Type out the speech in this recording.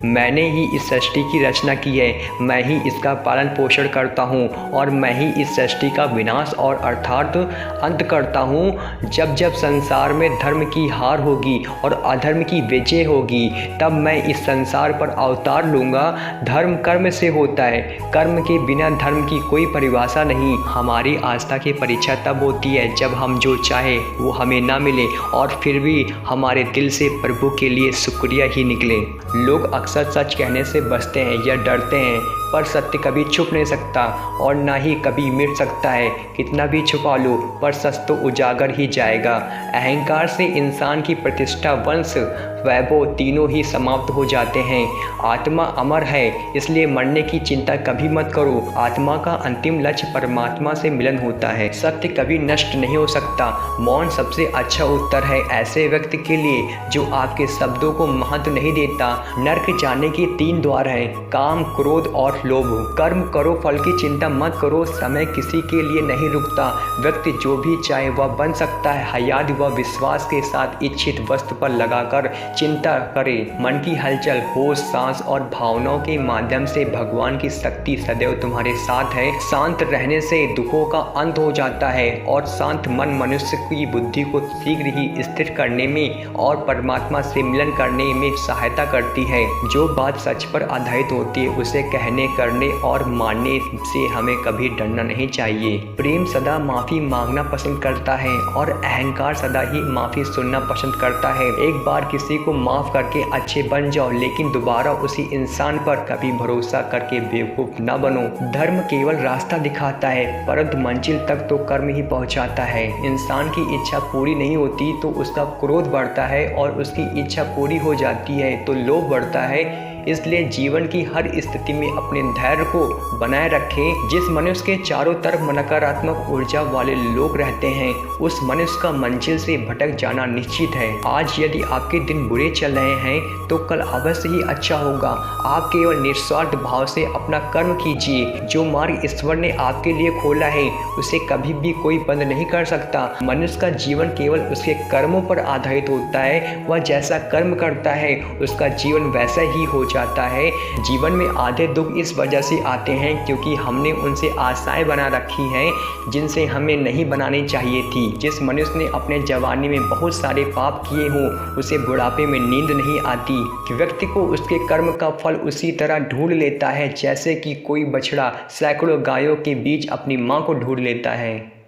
मैंने ही इस सृष्टि की रचना की है, मैं ही इसका पालन पोषण करता हूँ और मैं ही इस सृष्टि का विनाश और अर्थात अंत करता हूँ। जब जब संसार में धर्म की हार होगी और अधर्म की विजय होगी, तब मैं इस संसार पर अवतार लूँगा। धर्म कर्म से होता है, कर्म के बिना धर्म की कोई परिभाषा नहीं। हमारी आस्था की परीक्षा तब होती है जब हम जो चाहे वो हमें ना मिले और फिर भी हमारे दिल से प्रभु के लिए शुक्रिया ही निकले। लोग अक्सर सच कहने से बचते हैं या डरते हैं, पर सत्य कभी छुप नहीं सकता और ना ही कभी मिट सकता है। कितना भी छुपा लो, पर सच तो उजागर ही जाएगा। अहंकार से इंसान की प्रतिष्ठा, वंश, वैभव तीनों ही समाप्त हो जाते हैं। आत्मा अमर है, इसलिए मरने की चिंता कभी मत करो। आत्मा का अंतिम लक्ष्य परमात्मा से मिलन होता है। सत्य कभी नष्ट नहीं हो सकता। मौन सबसे अच्छा उत्तर है ऐसे व्यक्ति के लिए जो आपके शब्दों को महत्व नहीं देता। नर्क जाने के 3 द्वार हैं, काम, क्रोध और लोभ। कर्म करो, फल की चिंता मत करो। समय किसी के लिए नहीं रुकता। व्यक्ति जो भी चाहे वह बन सकता है। हयात व विश्वास के साथ इच्छित वस्तु पर लगाकर चिंता करे। मन की हलचल, होश, सांस और भावनाओं के माध्यम से भगवान की शक्ति सदैव तुम्हारे साथ है। शांत रहने से दुखों का अंत हो जाता है और शांत मन मनुष्य की बुद्धि को शीघ्र ही स्थिर करने में और परमात्मा से मिलन करने में सहायता करती है। जो बात सच पर आधारित होती है उसे कहने, करने और मानने से हमें कभी डरना नहीं चाहिए। प्रेम सदा माफी मांगना पसंद करता है और अहंकार सदा ही माफी सुनना पसंद करता है। एक बार किसी को माफ करके अच्छे बन जाओ, लेकिन दोबारा उसी इंसान पर कभी भरोसा करके बेवकूफ न बनो। धर्म केवल रास्ता दिखाता है, परंतु मंजिल तक तो कर्म ही पहुंचाता है। इंसान की इच्छा पूरी नहीं होती तो उसका क्रोध बढ़ता है और उसकी इच्छा पूरी हो जाती है तो लोभ बढ़ता है। इसलिए जीवन की हर स्थिति में अपने धैर्य को बनाए रखें। जिस मनुष्य के चारों तरफ नकारात्मक ऊर्जा वाले लोग रहते हैं, उस मनुष्य का मंजिल से भटक जाना निश्चित है। आज यदि आपके दिन बुरे चल रहे हैं तो कल अवश्य ही अच्छा होगा। आप केवल निस्वार्थ भाव से अपना कर्म कीजिए। जो मार्ग ईश्वर ने आपके लिए खोला है उसे कभी भी कोई बंद नहीं कर सकता। मनुष्य का जीवन केवल उसके कर्मों पर आधारित होता है। वह जैसा कर्म करता है उसका जीवन वैसा ही हो जाता है। जीवन में आधे दुख इस वजह से आते हैं क्योंकि हमने उनसे आशाएं बना रखी हैं जिनसे हमें नहीं बनानी चाहिए थी। जिस मनुष्य ने अपने जवानी में बहुत सारे पाप किए हों उसे बुढ़ापे में नींद नहीं आती। व्यक्ति को उसके कर्म का फल उसी तरह ढूंढ लेता है जैसे कि कोई बछड़ा सैकड़ों गायों के बीच अपनी मां को ढूंढ लेता है।